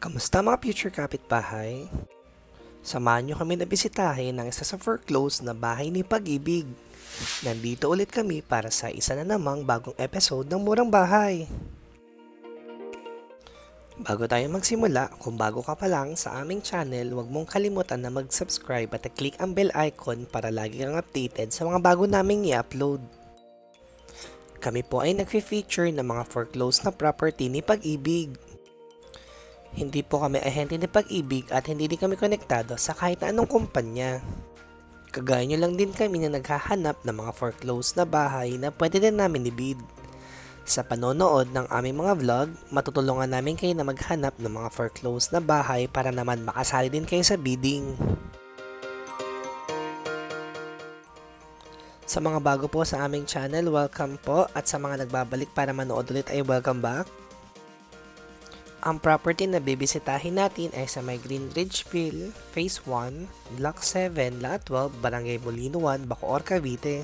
Kamusta mga future kapitbahay? Samahan nyo kami na bisitahin ng isa sa foreclosed na bahay ni Pag-ibig. Nandito ulit kami para sa isa na namang bagong episode ng Murang Bahay. Bago tayo magsimula, kung bago ka pa lang sa aming channel, huwag mong kalimutan na mag-subscribe at click ang bell icon para lagi kang updated sa mga bago naming i-upload. Kami po ay nag-feature ng mga foreclosed na property ni Pag-ibig. Hindi po kami ahente ni Pag-ibig at hindi din kami konektado sa kahit na anong kumpanya. Kagaya nyo lang din kami na naghahanap ng mga foreclosed na bahay na pwede din namin i-bid. Sa panonood ng aming mga vlog, matutulungan namin kayo na maghanap ng mga foreclosed na bahay para naman makasali din kayo sa bidding. Sa mga bago po sa aming channel, welcome po, at sa mga nagbabalik para manood ulit ay welcome back. Ang property na bibisitahin natin ay sa may Green Ridgeville, Phase 1, Block 7, Lot 12, Barangay Molino 1, Bacoor, Cavite.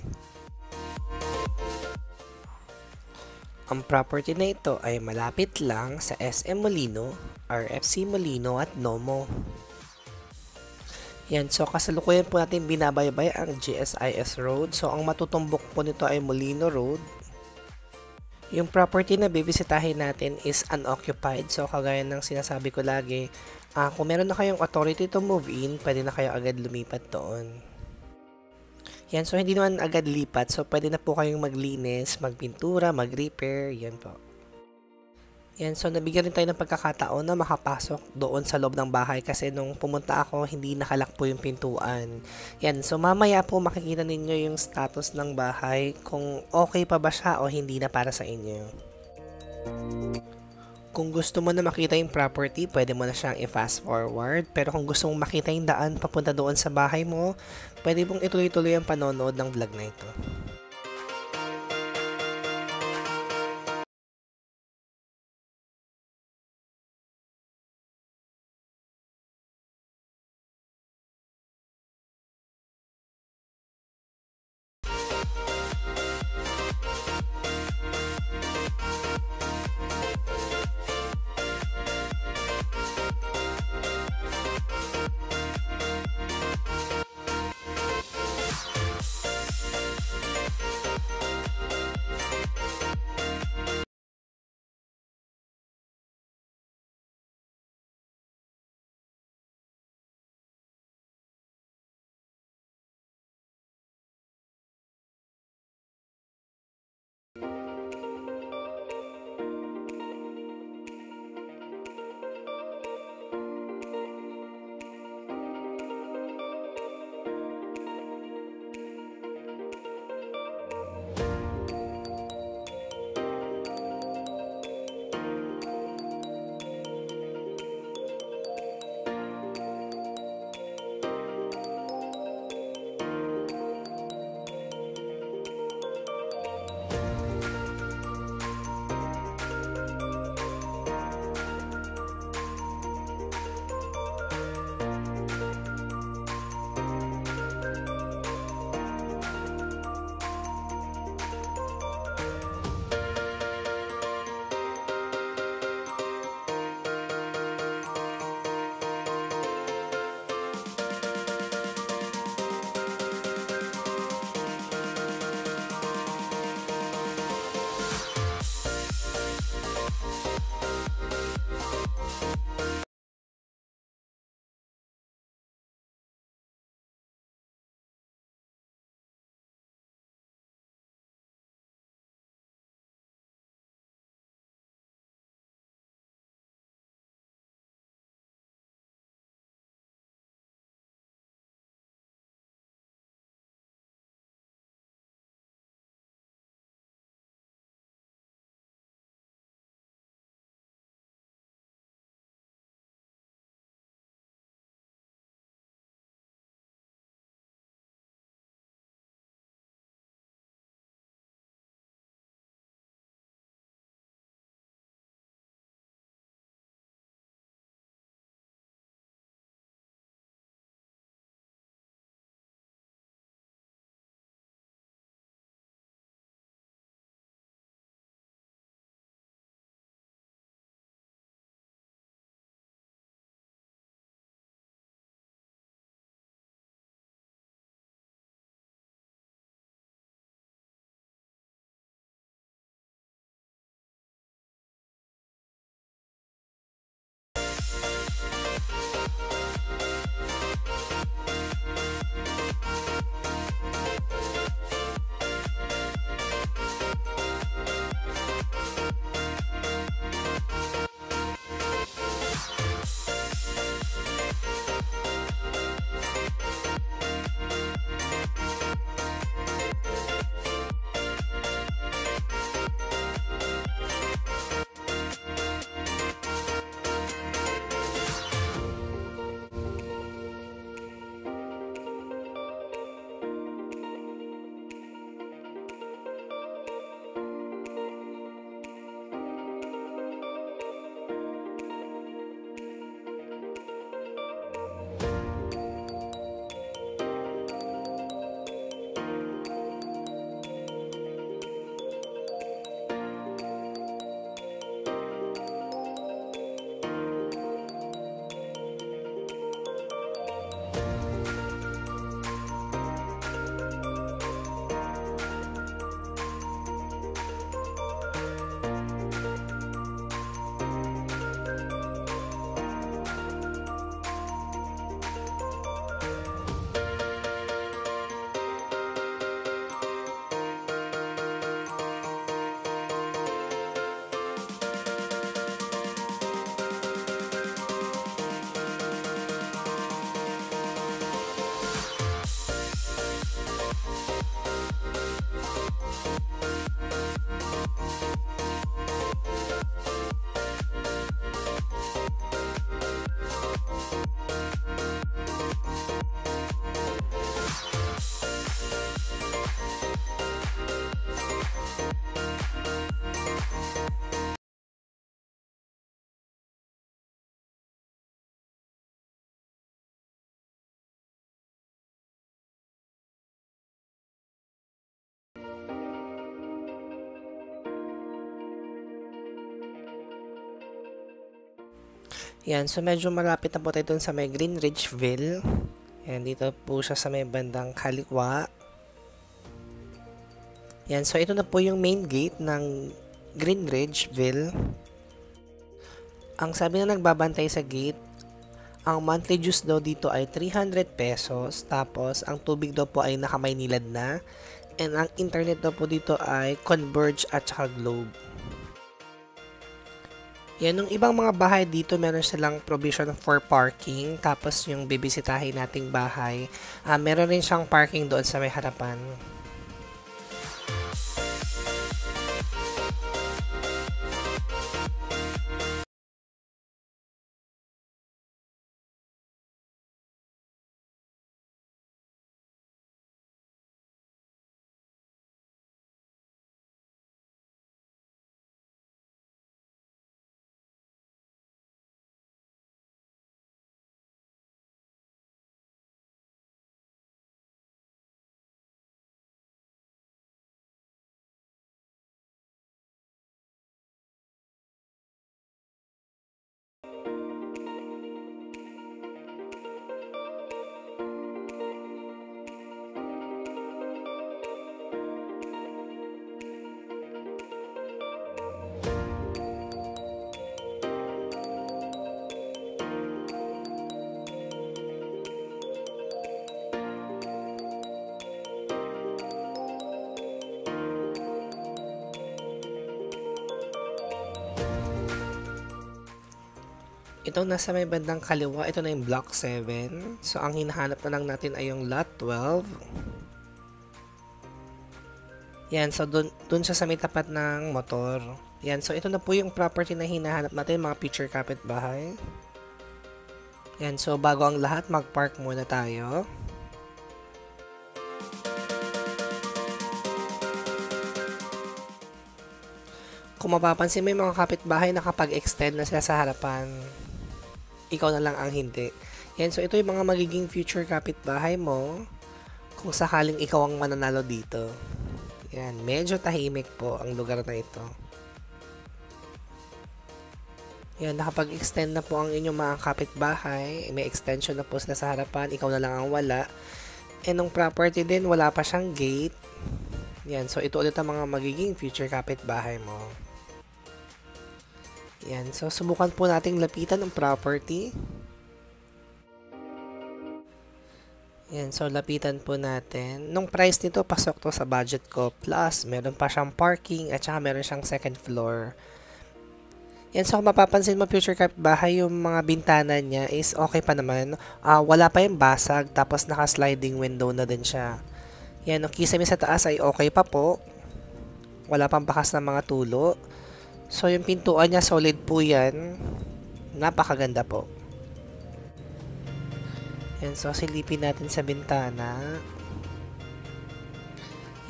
Ang property na ito ay malapit lang sa SM Molino, RFC Molino at Nomo. Yan, so kasalukuyan po natin binabaybay ang GSIS Road. So ang matutumbok po nito ay Molino Road. Yung property na bibisitahin natin is unoccupied. So kagaya ng sinasabi ko lagi, kung meron na kayong authority to move in, pwede na kayo agad lumipat doon. Yan, so hindi naman agad lipat. So pwede na po kayong maglinis, magpintura, mag-repair, yan po. Yan, so nabigyan rin tayo ng pagkakataon na makapasok doon sa loob ng bahay kasi nung pumunta ako, hindi nakalak po yung pintuan. Yan, so mamaya po makikita ninyo yung status ng bahay kung okay pa ba siya o hindi na para sa inyo. Kung gusto mo na makita yung property, pwede mo na siyang i-fast forward. Pero kung gusto mong makita yung daan papunta doon sa bahay mo, pwede mong ituloy-tuloy ang panonood ng vlog na ito. Yan, so medyo malapit na po tayo dun sa may Greenridgeville. Yan, dito po siya sa may bandang kaliwa. Yan, so ito na po yung main gate ng Greenridgeville. Ang sabi na nagbabantay sa gate, ang monthly dues daw dito ay 300 pesos. Tapos, ang tubig daw po ay nakamaynilad na. And ang internet daw po dito ay Converge at saka Globe. Yan, yung ibang mga bahay dito, meron silang provision for parking. Tapos, yung bibisitahin nating bahay, meron rin siyang parking doon sa may harapan. Ito nasa may bandang kaliwa, ito na yung block 7. So ang hinahanap na lang natin ay yung lot 12. Yan, so dun siya sa may tapat ng motor. Yan, so ito na po yung property na hinahanap natin, mga future kapitbahay. Yan, so bago ang lahat, mag-park muna tayo. Kung mapapansin mo yung mga kapitbahay nakapag-extend na sila sa harapan, ikaw na lang ang hindi. Yan, so ito yung mga magiging future kapitbahay mo kung sakaling ikaw ang mananalo dito. Yan, medyo tahimik po ang lugar na ito. Yan, nakapag-extend na po ang inyong mga kapitbahay. May extension na po sila sa harapan, ikaw na lang ang wala. And nung property din, wala pa siyang gate. Yan, so ito ulit ang mga magiging future kapitbahay mo. Yan, so subukan po nating lapitan ng property. Yan, so lapitan po natin. Nung price nito, pasok to sa budget ko. Plus, meron pa siyang parking at saka meron siyang second floor. Yan, so kung mapapansin mo, future kapitbahay, yung mga bintana niya is okay pa naman. Wala pa yung basag, tapos naka-sliding window na din siya. Yan, yung kisame sa taas ay okay pa po. Wala pang bakas ng mga tulo. So, yung pintuan niya, solid po yan. Napakaganda po. Yan, so silipin natin sa bintana.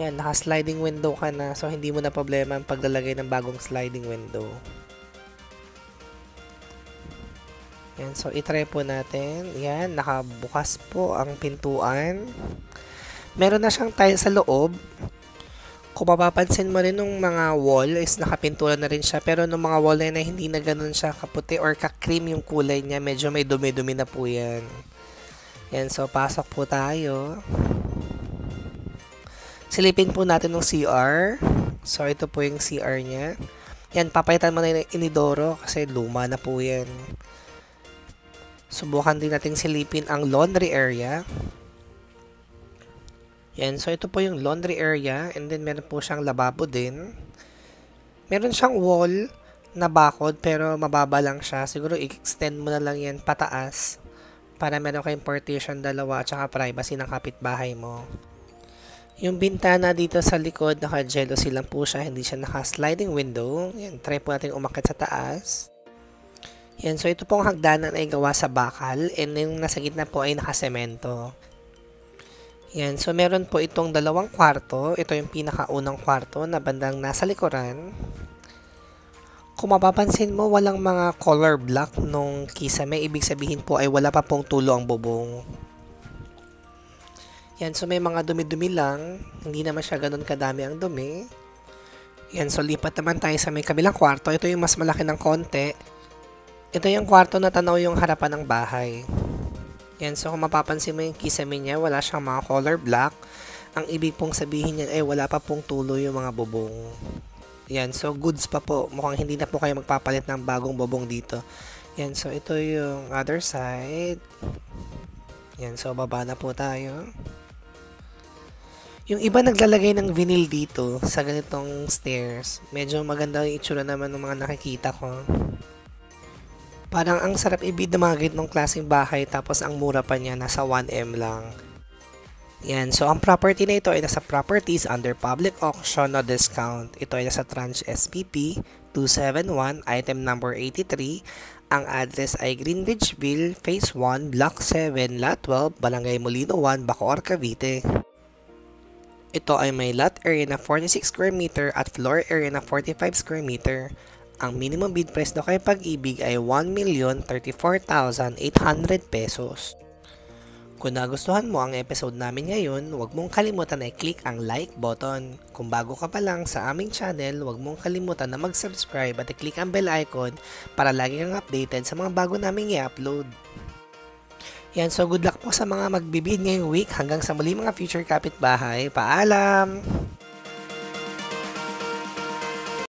Yan, naka-sliding window ka na. So, hindi mo na problema ang paglalagay ng bagong sliding window. Yan, so itry po natin. Yan, nakabukas po ang pintuan. Meron na siyang tile sa loob. Kung mapapansin mo rin nung mga wall is nakapintura na rin siya, pero nung mga wall na hindi na ganun siya kaputi or ka-cream yung kulay niya, medyo may dumi-dumi na po yan. Yan, so pasok po tayo. Silipin po natin ng CR. So ito po yung CR niya. Yan, papalitan mo na yung inidoro kasi luma na po yan. Subukan din natin silipin ang laundry area. Yan, so ito po yung laundry area and then meron po siyang lababo din. Meron siyang wall na bakod pero mababa lang siya. Siguro i-extend mo na lang yan pataas para meron kayong partition dalawa at saka privacy ng kapitbahay mo. Yung bintana dito sa likod, naka-jealousy lang po siya, hindi siya naka-sliding window. Yan, try po natin umakyat sa taas. Yan, so ito pong hagdanan ay gawa sa bakal and yung nasa gitna po ay nakasemento. Yan, so meron po itong dalawang kwarto. Ito yung pinakaunang kwarto na bandang nasa likuran. Kung mapapansin mo, walang mga color block nung kisame. Ibig sabihin po ay wala pa pong tulo ang bubong. Yan, so may mga dumi-dumi lang. Hindi naman siya ganun kadami ang dumi. Yan, so lipat naman tayo sa may kabilang kwarto. Ito yung mas malaki ng konti. Ito yung kwarto na tanaw yung harapan ng bahay. Yan, so kung mapapansin mo yung kisame niya, wala siyang mga color black. Ang ibig pong sabihin niyan ay wala pa pong tulo yung mga bubong. Yan, so goods pa po. Mukhang hindi na po kayo magpapalit ng bagong bubong dito. Yan, so ito yung other side. Yan, so baba na po tayo. Yung iba naglalagay ng vinyl dito sa ganitong stairs. Medyo maganda yung itsura naman ng mga nakikita ko. Parang ang sarap ibid na mga ganitong klaseng bahay tapos ang mura pa niya, nasa 1M lang. Yan, so ang property na ito ay nasa properties under public auction o discount. Ito ay nasa tranche SPP 271, item number 83. Ang address ay Greenridgeville, Phase 1, Block 7, Lot 12, Barangay Molino 1, Bacoor, Cavite. Ito ay may lot area na 46 square meter at floor area na 45 square meter. Ang minimum bid price daw kay Pag-ibig ay 1,034,800 pesos. Kung nagustuhan mo ang episode namin ngayon, huwag mong kalimutan na i-click ang like button. Kung bago ka pa lang sa aming channel, huwag mong kalimutan na mag-subscribe at i-click ang bell icon para lagi kang updated sa mga bago naming i-upload. Yan, so good luck po sa mga magbibid ngayong week. Hanggang sa muli mga future kapitbahay. Paalam!